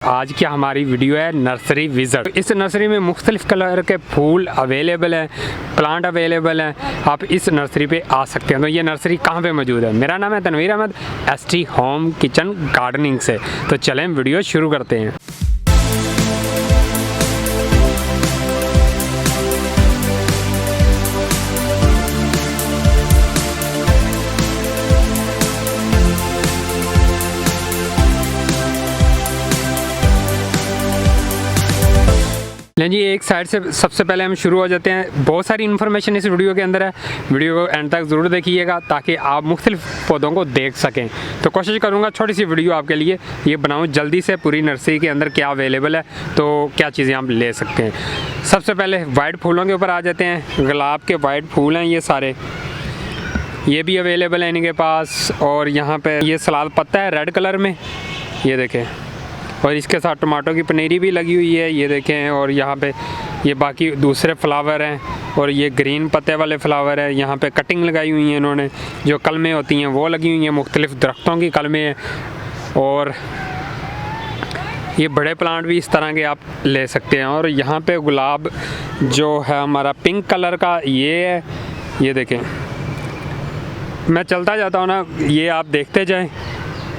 आज की हमारी वीडियो है नर्सरी विजिट। इस नर्सरी में मुख्तलिफ कलर के फूल अवेलेबल हैं, प्लांट अवेलेबल हैं। आप इस नर्सरी पे आ सकते हैं। तो ये नर्सरी कहाँ पे मौजूद है? मेरा नाम है Tanveer Ahmed, ST home kitchen gardening से। तो चलें वीडियो शुरू करते हैं। नहीं जी, एक साइड से सबसे पहले हम शुरू हो जाते हैं। बहुत सारी इन्फॉर्मेशन इस वीडियो के अंदर है, वीडियो को एंड तक ज़रूर देखिएगा ताकि आप मुख्तलिफ पौधों को देख सकें। तो कोशिश करूँगा छोटी सी वीडियो आपके लिए ये बनाऊँ जल्दी से। पूरी नर्सरी के अंदर क्या अवेलेबल है, तो क्या चीज़ें आप ले सकते हैं। सबसे पहले वाइट फूलों के ऊपर आ जाते हैं। गुलाब के वाइट फूल हैं ये सारे, ये भी अवेलेबल है इनके पास। और यहाँ पर ये सलाद पत्ता है रेड कलर में, ये देखें। और इसके साथ टमाटो की पनीरी भी लगी हुई है, ये देखें। और यहाँ पे ये बाकी दूसरे फ्लावर हैं और ये ग्रीन पत्ते वाले फ्लावर है। यहाँ पे कटिंग लगाई हुई है इन्होंने, जो कलमें होती हैं वो लगी हुई हैं, मुख्तलिफ दरख्तों की कलमें हैं। और ये बड़े प्लांट भी इस तरह के आप ले सकते हैं। और यहाँ पे गुलाब जो है हमारा पिंक कलर का, ये है, ये देखें। मैं चलता जाता हूँ ना, ये आप देखते जाएँ,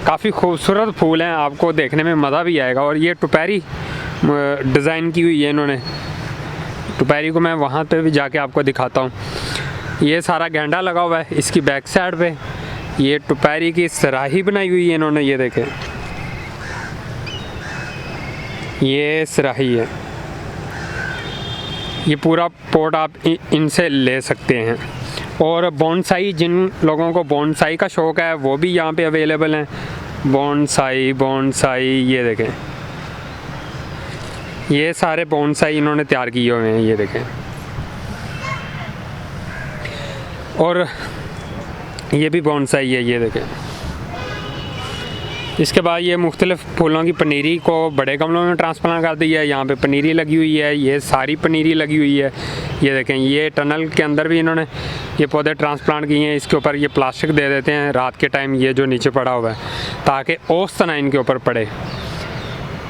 काफ़ी खूबसूरत फूल हैं, आपको देखने में मज़ा भी आएगा। और ये टुपैरी डिज़ाइन की हुई है इन्होंने। टुपैरी को मैं वहाँ पे भी जाके आपको दिखाता हूँ। ये सारा गेंडा लगा हुआ है इसकी बैक साइड पे। ये टुपैरी की सराही बनाई हुई है इन्होंने, ये देखें, ये सराही है। ये पूरा पॉट आप इनसे ले सकते हैं। और बोनसाई, जिन लोगों को बोनसाई का शौक़ है वो भी यहाँ पे अवेलेबल हैं। बोनसाई ये देखें, ये सारे बोनसाई इन्होंने तैयार किए हुए हैं, ये देखें। और ये भी बोनसाई है, ये देखें। इसके बाद ये मुख्तलिफ फूलों की पनीरी को बड़े गमलों में ट्रांसप्लांट कर दिया है। यहाँ पे पनीरी लगी हुई है, ये सारी पनीरी लगी हुई है, ये देखें। ये टनल के अंदर भी इन्होंने ये पौधे ट्रांसप्लांट किए हैं। इसके ऊपर ये प्लास्टिक दे देते हैं रात के टाइम, ये जो नीचे पड़ा हुआ है, ताकि ओस ना इनके ऊपर पड़े।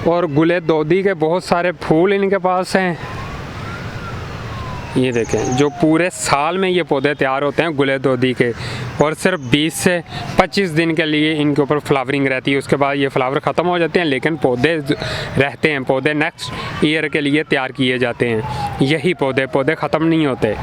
और गुले दोदी के बहुत सारे फूल इनके पास हैं, ये देखें। जो पूरे साल में ये पौधे तैयार होते हैं गुले दोदी के, और सिर्फ 20 से 25 दिन के लिए इनके ऊपर फ्लावरिंग रहती है। उसके बाद ये फ्लावर ख़त्म हो जाते हैं, लेकिन पौधे रहते हैं। पौधे नेक्स्ट ईयर के लिए तैयार किए जाते हैं। यही पौधे ख़त्म नहीं होते।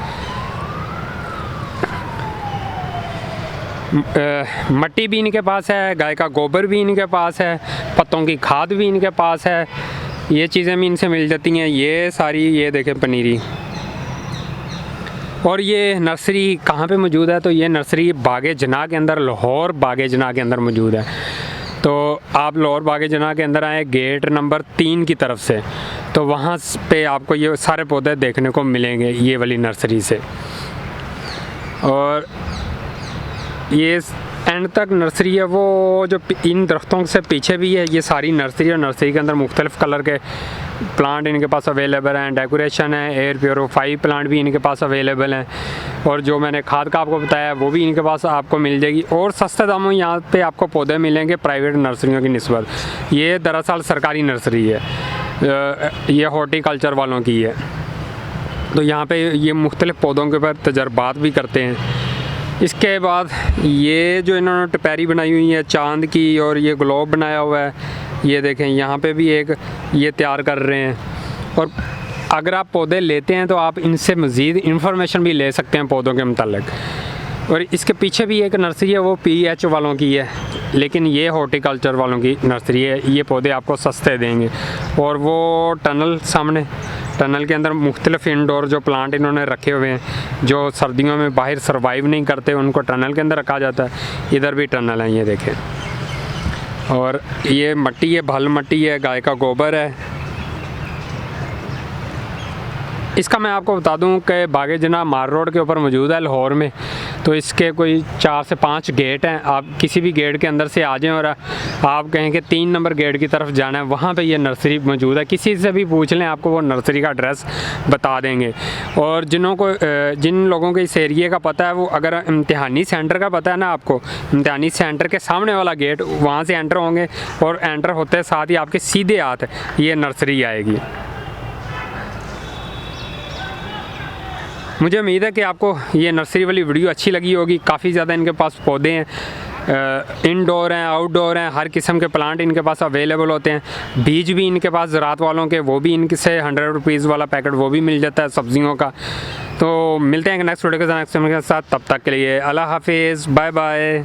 मिट्टी भी इनके पास है, गाय का गोबर भी इनके पास है, पत्तों की खाद भी इनके पास है। ये चीज़ें भी इनसे मिल जाती हैं। ये सारी, ये देखें, पनीरी। और ये नर्सरी कहाँ पे मौजूद है? तो ये नर्सरी बागे जना के अंदर, लाहौर बागे जना के अंदर मौजूद है। तो आप लाहौर बागे जना के अंदर आए गेट नंबर 3 की तरफ से, तो वहाँ पे आपको ये सारे पौधे देखने को मिलेंगे ये वाली नर्सरी से। और ये एंड तक नर्सरी है, वो जो इन दरख्तों से पीछे भी है, ये सारी नर्सरी है। नर्सरी के अंदर मुख्तलिफ कलर के प्लांट इनके पास अवेलेबल हैं। डेकोरेशन है, एयर प्योरीफाई प्लांट भी इनके पास अवेलेबल हैं। और जो मैंने खाद का आपको बताया वो भी इनके पास आपको मिल जाएगी। और सस्ते दामों यहाँ पे आपको पौधे मिलेंगे प्राइवेट नर्सरियों की निस्बत। ये दरअसल सरकारी नर्सरी है, ये हॉर्टिकल्चर वालों की है। तो यहाँ पे ये मुख्तलिफ पौधों के ऊपर तजर्बात भी करते हैं। इसके बाद ये जो इन्होंने टपैरी बनाई हुई है चांद की, और ये ग्लोब बनाया हुआ है, ये देखें। यहाँ पे भी एक ये तैयार कर रहे हैं। और अगर आप पौधे लेते हैं तो आप इनसे मज़ीद इंफॉर्मेशन भी ले सकते हैं पौधों के मुतालिक। और इसके पीछे भी एक नर्सरी है, वो PH वालों की है, लेकिन ये हॉर्टिकल्चर वालों की नर्सरी है। ये पौधे आपको सस्ते देंगे। और वो टनल सामने, टनल के अंदर मुख्तलिफ इंडोर जो प्लांट इन्होंने रखे हुए हैं, जो सर्दियों में बाहर सर्वाइव नहीं करते, उनको टनल के अंदर रखा जाता है। इधर भी टनल है, ये देखें। और ये मिट्टी है, भल मिट्टी है, गाय का गोबर है। इसका मैं आपको बता दूं कि बागे जना मार रोड के ऊपर मौजूद है लाहौर में। तो इसके कोई 4 से 5 गेट हैं। आप किसी भी गेट के अंदर से आ जाएं और आप कहें कि 3 नंबर गेट की तरफ जाना है, वहाँ पे ये नर्सरी मौजूद है। किसी से भी पूछ लें, आपको वो नर्सरी का एड्रेस बता देंगे। और जिन लोगों को इस एरिए का पता है, वो अगर इम्तिहानी सेंटर का पता है ना आपको, इम्तिहानी सेंटर के सामने वाला गेट, वहाँ से एंटर होंगे और एंटर होते साथ ही आपके सीधे हाथ ये नर्सरी आएगी। मुझे उम्मीद है कि आपको ये नर्सरी वाली वीडियो अच्छी लगी होगी। काफ़ी ज़्यादा इनके पास पौधे हैं, इनडोर हैं, आउटडोर हैं, हर किस्म के प्लांट इनके पास अवेलेबल होते हैं। बीज भी इनके पास ज़राअत वालों के, वो भी इनके से 100 रुपीज़ वाला पैकेट वो भी मिल जाता है सब्जियों का। तो मिलते हैं नेक्स्ट वीडियो के साथ, तब तक के लिए अल्लाह हाफिज़, बाय बाय।